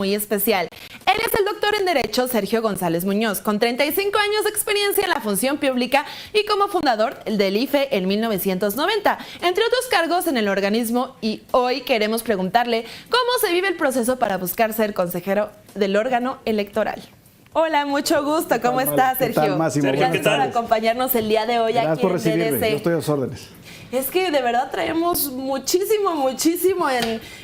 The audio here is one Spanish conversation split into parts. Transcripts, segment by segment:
muy especial. Él es el doctor en Derecho Sergio González Muñoz, con 35 años de experiencia en la función pública y como fundador del IFE en 1990, entre otros cargos en el organismo, y hoy queremos preguntarle cómo se vive el proceso para buscar ser consejero del órgano electoral. Hola, mucho gusto. ¿Cómo estás, Sergio? ¿Qué tal, Máximo? Gracias por acompañarnos el día de hoy. Gracias aquí por en recibirme. DDC. Yo estoy a sus órdenes. Es que de verdad traemos muchísimo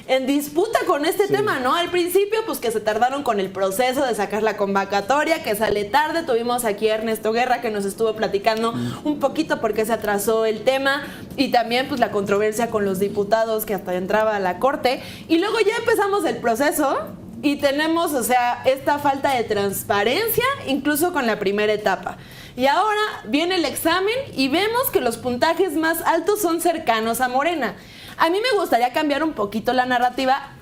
en disputa con este tema, ¿no? Al principio, pues que se tardaron con el proceso de sacar la convocatoria, que sale tarde. Tuvimos aquí a Ernesto Guerra, que nos estuvo platicando un poquito por qué se atrasó el tema, y también pues la controversia con los diputados que hasta entraba a la corte. Y luego ya empezamos el proceso y tenemos, o sea, esta falta de transparencia, incluso con la primera etapa. Y ahora viene el examen y vemos que los puntajes más altos son cercanos a Morena. A mí me gustaría cambiar un poquito la narrativa,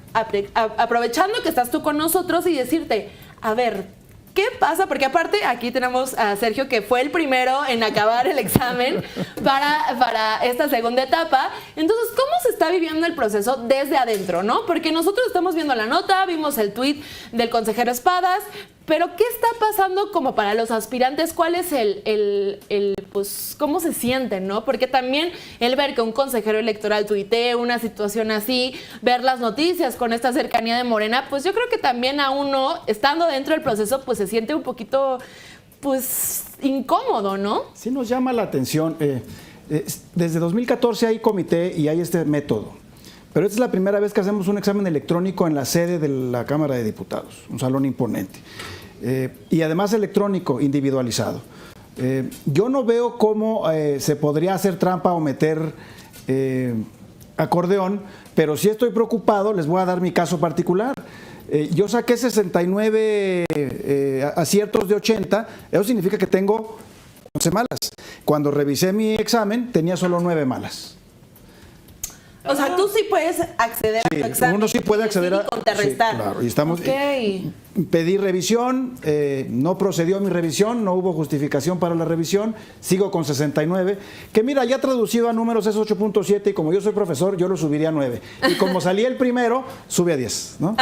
aprovechando que estás tú con nosotros, y decirte, a ver, ¿qué pasa? Porque aparte aquí tenemos a Sergio, que fue el primero en acabar el examen para esta segunda etapa. Entonces, ¿cómo se está viviendo el proceso desde adentro, no? Porque nosotros estamos viendo la nota, vimos el tuit del consejero Espadas, pero ¿qué está pasando como para los aspirantes? ¿Cuál es pues, cómo se sienten, no? Porque también el ver que un consejero electoral tuitee una situación así, ver las noticias con esta cercanía de Morena, pues yo creo que también a uno, estando dentro del proceso, pues se siente un poquito, pues, incómodo, ¿no? Sí nos llama la atención. Desde 2014 hay comité y hay este método. Pero esta es la primera vez que hacemos un examen electrónico en la sede de la Cámara de Diputados, un salón imponente. Y además electrónico, individualizado. Yo no veo cómo se podría hacer trampa o meter acordeón, pero sí estoy preocupado. Les voy a dar mi caso particular. Yo saqué 69 aciertos de 80, eso significa que tengo 11 malas. Cuando revisé mi examen tenía solo 9 malas. O sea, tú sí puedes acceder a tu examen. Uno sí puede acceder a... contrarrestar. Sí, claro, y estamos... Okay. Pedí revisión, no procedió mi revisión, no hubo justificación para la revisión, sigo con 69, que mira, ya traducido a números es 8.7, y como yo soy profesor, yo lo subiría a 9. Y como salí el primero, sube a 10, ¿no?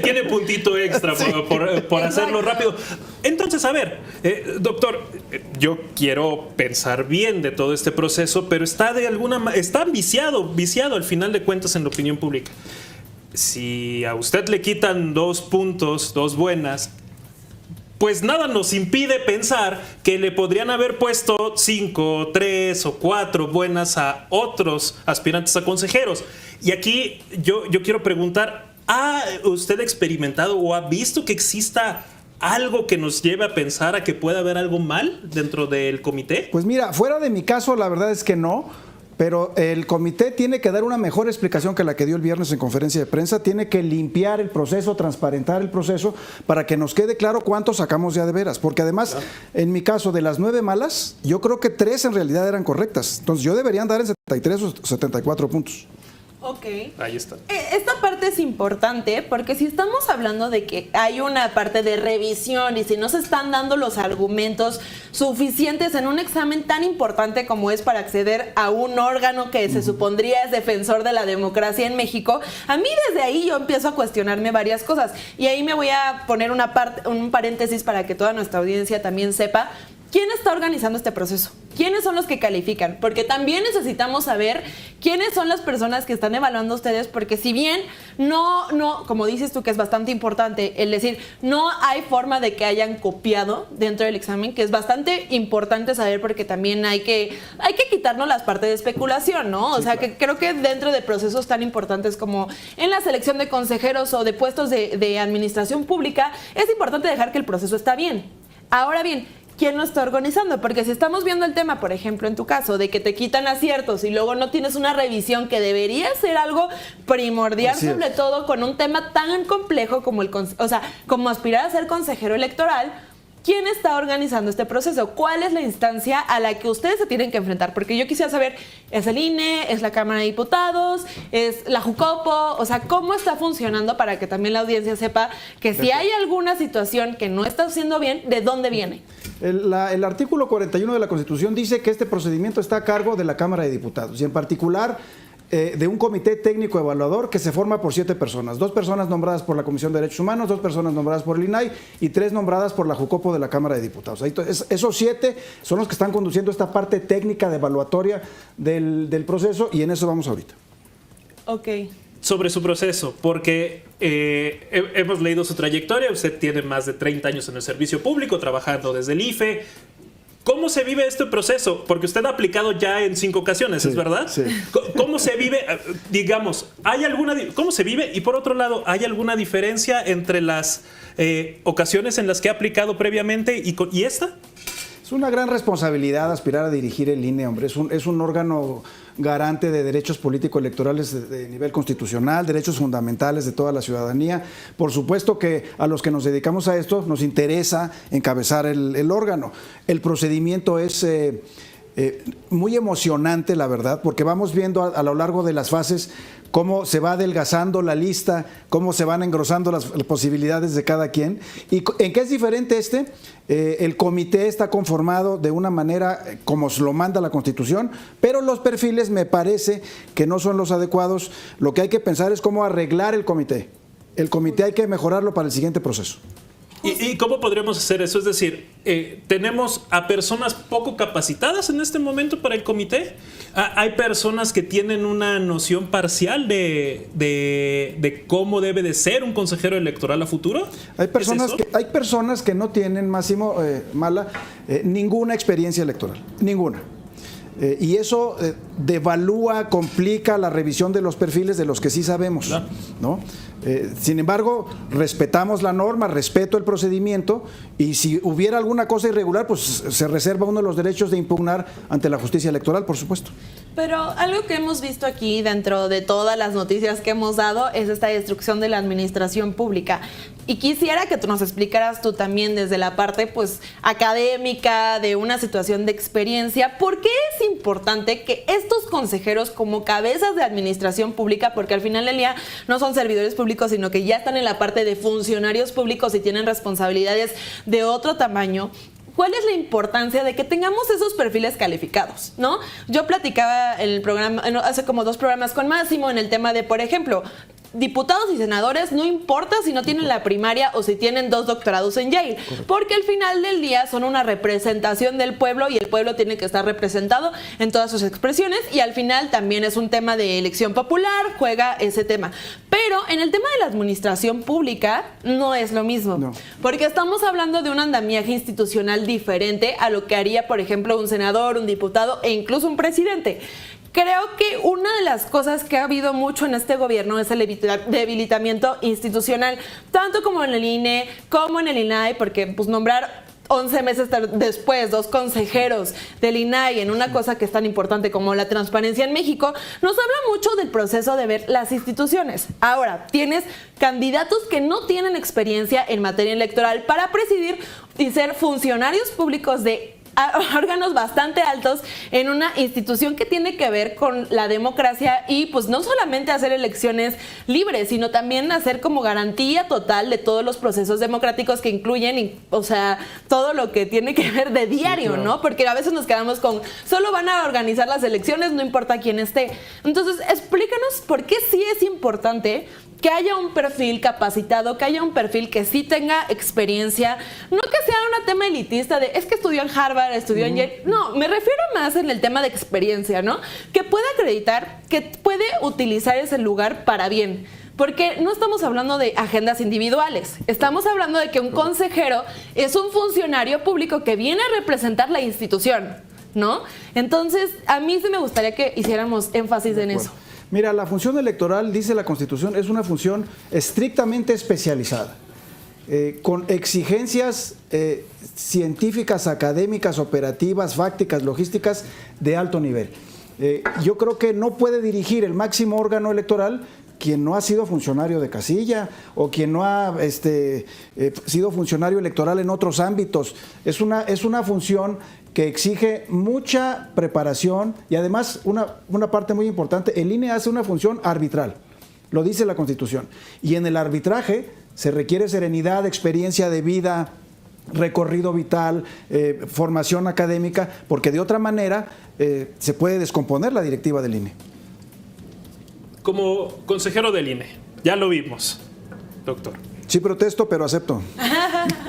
Tiene puntito extra por hacerlo rápido. Entonces, a ver, doctor, yo quiero pensar bien de todo este proceso, pero está viciado al final de cuentas en la opinión pública. Si a usted le quitan 2 puntos, 2 buenas, pues nada nos impide pensar que le podrían haber puesto 5, 3 o 4 buenas a otros aspirantes a consejeros. Y aquí yo quiero preguntar, ¿ha usted experimentado o ha visto que exista algo que nos lleve a pensar a que pueda haber algo mal dentro del comité? Pues mira, fuera de mi caso, la verdad es que no. Pero el comité tiene que dar una mejor explicación que la que dio el viernes en conferencia de prensa. Tiene que limpiar el proceso, transparentar el proceso, para que nos quede claro cuánto sacamos ya de veras. Porque además, en mi caso, de las 9 malas, yo creo que 3 en realidad eran correctas. Entonces yo debería andar en 73 o 74 puntos. Ok. Ahí está. Esta parte es importante porque si estamos hablando de que hay una parte de revisión y si no se están dando los argumentos suficientes en un examen tan importante como es para acceder a un órgano que se supondría es defensor de la democracia en México, a mí desde ahí yo empiezo a cuestionarme varias cosas. Y ahí me voy a poner un paréntesis para que toda nuestra audiencia también sepa ¿quién está organizando este proceso? ¿Quiénes son los que califican? Porque también necesitamos saber quiénes son las personas que están evaluando ustedes, porque si bien no, como dices tú que es bastante importante, el decir, no hay forma de que hayan copiado dentro del examen, que es bastante importante saber porque también hay que quitarnos las partes de especulación, ¿no? O sea, claro, que creo que dentro de procesos tan importantes como en la selección de consejeros o de puestos de administración pública, es importante dejar que el proceso está bien. Ahora bien, ¿quién lo está organizando? Porque si estamos viendo el tema, por ejemplo, en tu caso, de que te quitan aciertos y luego no tienes una revisión que debería ser algo primordial, sobre todo con un tema tan complejo como como aspirar a ser consejero electoral, ¿quién está organizando este proceso? ¿Cuál es la instancia a la que ustedes se tienen que enfrentar? Porque yo quisiera saber, ¿es el INE? ¿Es la Cámara de Diputados? ¿Es la Jucopo? O sea, ¿cómo está funcionando para que también la audiencia sepa que si hay alguna situación que no está haciendo bien, ¿de dónde viene? El artículo 41 de la Constitución dice que este procedimiento está a cargo de la Cámara de Diputados y en particular de un comité técnico evaluador que se forma por 7 personas. 2 personas nombradas por la Comisión de Derechos Humanos, 2 personas nombradas por el INAI y 3 nombradas por la Jucopo de la Cámara de Diputados. Esos 7 son los que están conduciendo esta parte técnica de evaluatoria del proceso y en eso vamos ahorita. Ok. Sobre su proceso, porque hemos leído su trayectoria, usted tiene más de 30 años en el servicio público, trabajando desde el IFE. ¿Cómo se vive este proceso? Porque usted ha aplicado ya en 5 ocasiones, ¿es verdad? Sí. ¿Cómo se vive? Digamos, ¿cómo se vive? Y por otro lado, ¿hay alguna diferencia entre las ocasiones en las que ha aplicado previamente y esta? Es una gran responsabilidad aspirar a dirigir el INE, hombre. Es un órgano garante de derechos político-electorales de nivel constitucional, derechos fundamentales de toda la ciudadanía. Por supuesto que a los que nos dedicamos a esto nos interesa encabezar el órgano. El procedimiento es muy emocionante, la verdad, porque vamos viendo a lo largo de las fases cómo se va adelgazando la lista, cómo se van engrosando las posibilidades de cada quien. ¿Y en qué es diferente este? El comité está conformado de una manera como lo manda la Constitución, pero los perfiles me parece que no son los adecuados. Lo que hay que pensar es cómo arreglar el comité. El comité hay que mejorarlo para el siguiente proceso. ¿Y cómo podríamos hacer eso? Es decir, ¿tenemos a personas poco capacitadas en este momento para el comité? ¿Hay personas que tienen una noción parcial de cómo debe de ser un consejero electoral a futuro? Hay personas que no tienen, Máximo, ninguna experiencia electoral, ninguna. Y eso devalúa, complica la revisión de los perfiles de los que sí sabemos, ¿no? Sin embargo, respetamos la norma, respeto el procedimiento y si hubiera alguna cosa irregular, pues se reserva uno de los derechos de impugnar ante la justicia electoral, por supuesto. Pero algo que hemos visto aquí dentro de todas las noticias que hemos dado es esta destrucción de la administración pública. Y quisiera que nos explicaras tú también desde la parte pues académica, de una situación de experiencia, ¿por qué es importante que estos consejeros como cabezas de administración pública, porque al final del día no son servidores públicos, sino que ya están en la parte de funcionarios públicos y tienen responsabilidades de otro tamaño? ¿Cuál es la importancia de que tengamos esos perfiles calificados, ¿no? Yo platicaba en el programa, hace como 2 programas con Máximo en el tema de, por ejemplo, diputados y senadores, no importa si no tienen la primaria o si tienen 2 doctorados en Yale, porque al final del día son una representación del pueblo y el pueblo tiene que estar representado en todas sus expresiones y al final también es un tema de elección popular, juega ese tema. Pero en el tema de la administración pública no es lo mismo, porque estamos hablando de un andamiaje institucional diferente a lo que haría, por ejemplo, un senador, un diputado e incluso un presidente. Creo que una de las cosas que ha habido mucho en este gobierno es el debilitamiento institucional, tanto como en el INE, como en el INAI, porque pues nombrar 11 meses después 2 consejeros del INAI en una cosa que es tan importante como la transparencia en México, nos habla mucho del proceso de ver las instituciones. Ahora, tienes candidatos que no tienen experiencia en materia electoral para presidir y ser funcionarios públicos de órganos bastante altos en una institución que tiene que ver con la democracia y pues no solamente hacer elecciones libres, sino también hacer como garantía total de todos los procesos democráticos que incluyen, o sea, todo lo que tiene que ver de diario, sí, claro, ¿no? Porque a veces nos quedamos con, solo van a organizar las elecciones, no importa quién esté. Entonces, explícanos por qué sí es importante que haya un perfil capacitado, que haya un perfil que sí tenga experiencia, no que sea un tema elitista de, es que estudió en Harvard, estudió en Yale. No, me refiero más en el tema de experiencia, ¿no? Que pueda acreditar que puede utilizar ese lugar para bien. Porque no estamos hablando de agendas individuales, estamos hablando de que un consejero es un funcionario público que viene a representar la institución, ¿no? Entonces, a mí sí me gustaría que hiciéramos énfasis en eso. Mira, la función electoral, dice la Constitución, es una función estrictamente especializada, con exigencias científicas, académicas, operativas, fácticas, logísticas de alto nivel. Yo creo que no puede dirigir el máximo órgano electoral quien no ha sido funcionario de casilla o quien no ha sido funcionario electoral en otros ámbitos. Es una función que exige mucha preparación y además una parte muy importante, el INE hace una función arbitral, lo dice la Constitución, y en el arbitraje se requiere serenidad, experiencia de vida, recorrido vital, formación académica, porque de otra manera se puede descomponer la directiva del INE. como consejero del INE, ya lo vimos, doctor. Sí protesto, pero acepto.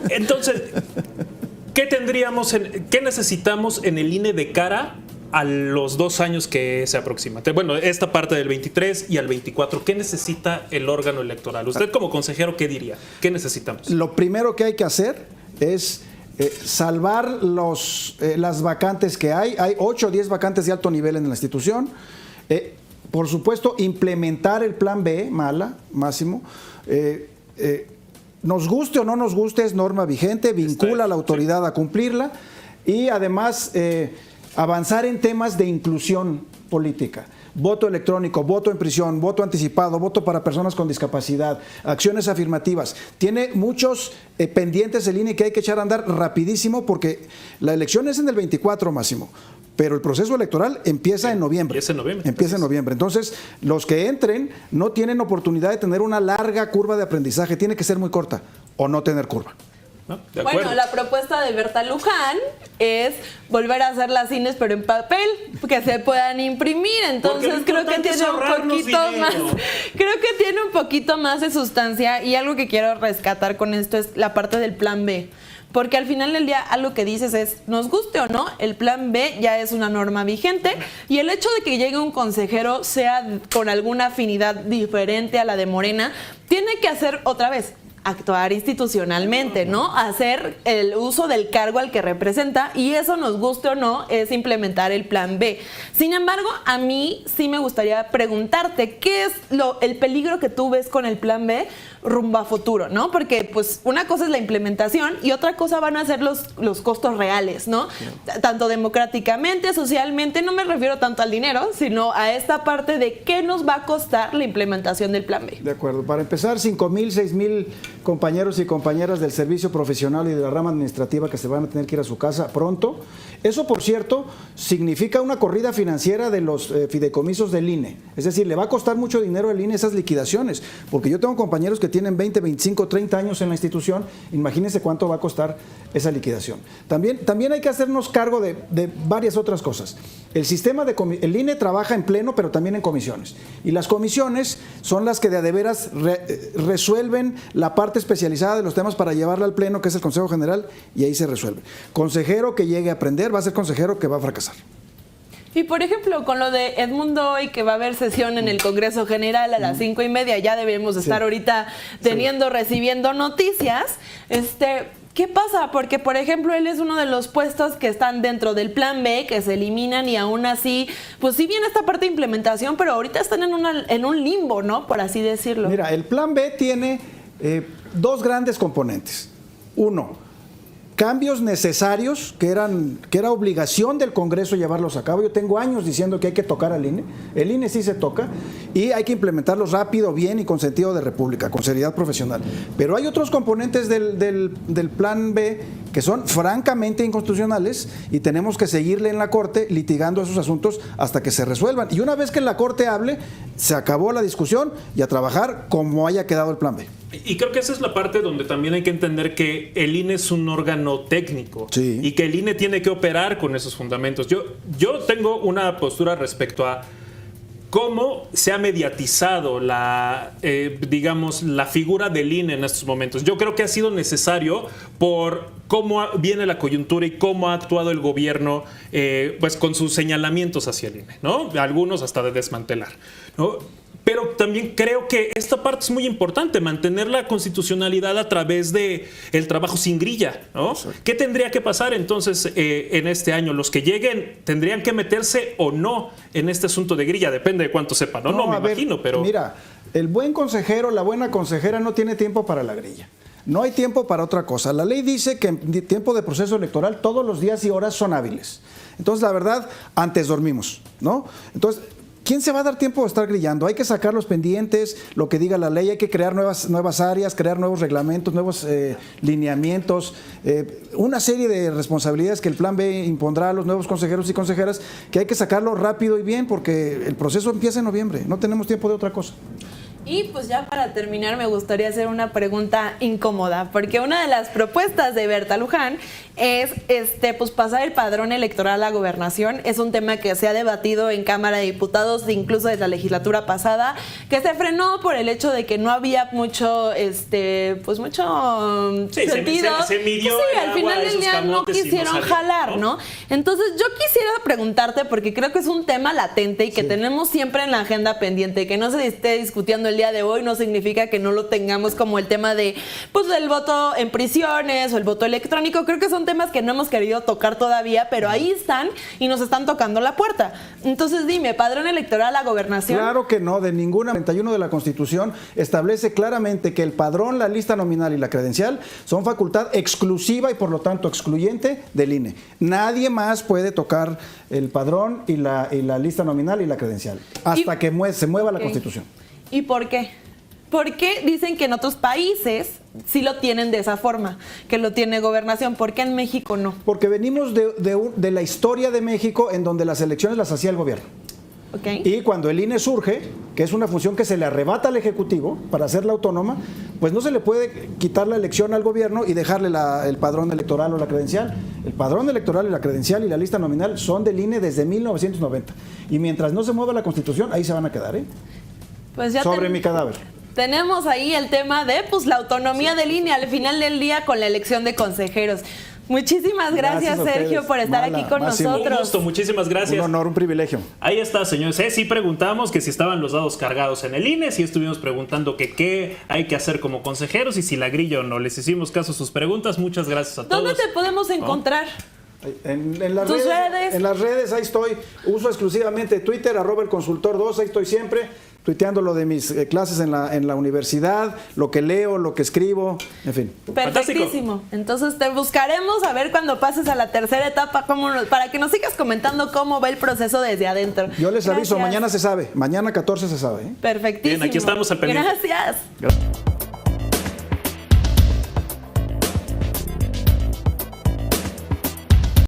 Entonces, ¿qué necesitamos en el INE de cara a los 2 años que se aproximan? Bueno, esta parte del 23 y al 24, ¿qué necesita el órgano electoral? Usted como consejero, ¿qué diría? ¿Qué necesitamos? Lo primero que hay que hacer es salvar las vacantes que hay. Hay 8 o 10 vacantes de alto nivel en la institución. Por supuesto, implementar el plan B, máximo. Nos guste o no nos guste, es norma vigente, vincula a la autoridad a cumplirla y además avanzar en temas de inclusión política. Voto electrónico, voto en prisión, voto anticipado, voto para personas con discapacidad, acciones afirmativas. Tiene muchos pendientes el INE que hay que echar a andar rapidísimo porque la elección es en el 24, Máximo. Pero el proceso electoral empieza en noviembre. Empieza en noviembre. Entonces, los que entren no tienen oportunidad de tener una larga curva de aprendizaje. Tiene que ser muy corta o no tener curva. ¿No? Bueno, la propuesta de Berta Luján es volver a hacer las INES, pero en papel, que se puedan imprimir. Entonces creo que tiene un poquito más de sustancia. Y algo que quiero rescatar con esto es la parte del plan B. Porque al final del día algo que dices es, nos guste o no, el plan B ya es una norma vigente y el hecho de que llegue un consejero sea con alguna afinidad diferente a la de Morena, tiene que hacer otra vez, actuar institucionalmente, ¿no? Hacer el uso del cargo al que representa y eso, nos guste o no, es implementar el plan B. Sin embargo, a mí sí me gustaría preguntarte, ¿qué es el peligro que tú ves con el plan B rumbo a futuro, ¿no? Porque pues una cosa es la implementación y otra cosa van a ser los costos reales, ¿no? Tanto democráticamente, socialmente, no me refiero tanto al dinero, sino a esta parte de qué nos va a costar la implementación del plan B. De acuerdo. Para empezar, 5,000, 6,000 compañeros y compañeras del servicio profesional y de la rama administrativa que se van a tener que ir a su casa pronto. Eso, por cierto, significa una corrida financiera de los fideicomisos del INE. Es decir, le va a costar mucho dinero al INE esas liquidaciones, porque yo tengo compañeros que tienen 20, 25, 30 años en la institución. Imagínense cuánto va a costar esa liquidación. También hay que hacernos cargo de varias otras cosas. El INE trabaja en pleno, pero también en comisiones. Y las comisiones son las que de veras resuelven la parte especializada de los temas para llevarla al pleno, que es el Consejo General, y ahí se resuelve. Consejero que llegue a aprender va a ser consejero que va a fracasar. Y por ejemplo, con lo de Edmundo hoy, que va a haber sesión en el Congreso General a las 5:30, ya debemos estar ahorita recibiendo noticias. ¿Qué pasa? Porque, por ejemplo, él es uno de los puestos que están dentro del plan B, que se eliminan y aún así, pues sí viene esta parte de implementación, pero ahorita están en un limbo, ¿no? Por así decirlo. Mira, el plan B tiene 2 grandes componentes. Uno, cambios necesarios que era obligación del Congreso llevarlos a cabo. Yo tengo años diciendo que hay que tocar al INE. El INE sí se toca y hay que implementarlos rápido, bien y con sentido de república, con seriedad profesional. Pero hay otros componentes del plan B que son francamente inconstitucionales y tenemos que seguirle en la Corte litigando esos asuntos hasta que se resuelvan. Y una vez que la Corte hable, se acabó la discusión y a trabajar como haya quedado el plan B. Y creo que esa es la parte donde también hay que entender que el INE es un órgano técnico y que el INE tiene que operar con esos fundamentos. Yo tengo una postura respecto a cómo se ha mediatizado la figura del INE en estos momentos. Yo creo que ha sido necesario por cómo viene la coyuntura y cómo ha actuado el gobierno pues con sus señalamientos hacia el INE, ¿no? Algunos hasta de desmantelar, ¿no? Pero también creo que esta parte es muy importante, mantener la constitucionalidad a través de el trabajo sin grilla, ¿no? ¿Qué tendría que pasar entonces en este año? ¿Los que lleguen tendrían que meterse o no en este asunto de grilla? Depende de cuánto sepan, ¿no? No me imagino, pero... Mira, el buen consejero, la buena consejera no tiene tiempo para la grilla. No hay tiempo para otra cosa. La ley dice que en tiempo de proceso electoral todos los días y horas son hábiles. Entonces, la verdad, antes dormimos, ¿no? Entonces... ¿quién se va a dar tiempo de estar grillando? Hay que sacar los pendientes, lo que diga la ley, hay que crear nuevas áreas, crear nuevos reglamentos, nuevos lineamientos, una serie de responsabilidades que el plan B impondrá a los nuevos consejeros y consejeras, que hay que sacarlo rápido y bien, porque el proceso empieza en noviembre, no tenemos tiempo de otra cosa. Y pues ya para terminar me gustaría hacer una pregunta incómoda, porque una de las propuestas de Berta Luján es pues pasar el padrón electoral a gobernación. Es un tema que se ha debatido en Cámara de Diputados, incluso desde la legislatura pasada, que se frenó por el hecho de que no había mucho sentido. Se midió sí, el al final agua de del sus día no camotes y no quisieron salió, jalar, ¿no? Entonces yo quisiera preguntarte, porque creo que es un tema latente y que tenemos siempre en la agenda pendiente, que no se esté discutiendo el día de hoy no significa que no lo tengamos, como el tema de pues el voto en prisiones o el voto electrónico. Creo que son temas que no hemos querido tocar todavía, pero ahí están y nos están tocando la puerta. Entonces dime, ¿padrón electoral a gobernación? Claro que no, de ninguna. 91 de la Constitución establece claramente que el padrón, la lista nominal y la credencial son facultad exclusiva y por lo tanto excluyente del INE. Nadie más puede tocar el padrón y la lista nominal y la credencial hasta que se mueva la Constitución. ¿Y por qué? ¿Por qué dicen que en otros países sí lo tienen de esa forma, que lo tiene gobernación? ¿Por qué en México no? Porque venimos de la historia de México en donde las elecciones las hacía el gobierno. Okay. Y cuando el INE surge, que es una función que se le arrebata al Ejecutivo para hacerla autónoma, pues no se le puede quitar la elección al gobierno y dejarle el padrón electoral o la credencial. El padrón electoral y la credencial y la lista nominal son del INE desde 1990. Y mientras no se mueva la Constitución, ahí se van a quedar, ¿eh? Pues ya sobre mi cadáver. Tenemos ahí el tema de pues la autonomía del INE al final del día con la elección de consejeros. Muchísimas gracias Sergio, por estar aquí con nosotros. Un gusto, muchísimas gracias. Un honor, un privilegio. Ahí está, señores. Sí preguntamos que si estaban los dados cargados en el INE, sí estuvimos preguntando que qué hay que hacer como consejeros y si la grilla o no. Les hicimos caso a sus preguntas. Muchas gracias a todos. ¿Dónde te podemos encontrar? En las ¿Tus redes? En las redes, ahí estoy. Uso exclusivamente Twitter, @elconsultor2, ahí estoy siempre tuiteando lo de mis clases en la universidad, lo que leo, lo que escribo, en fin. Perfectísimo. Fantástico. Entonces te buscaremos a ver cuando pases a la tercera etapa, para que nos sigas comentando cómo va el proceso desde adentro. Yo les aviso, mañana se sabe, mañana 14 se sabe. Perfectísimo. Bien, aquí estamos al pendiente. Gracias.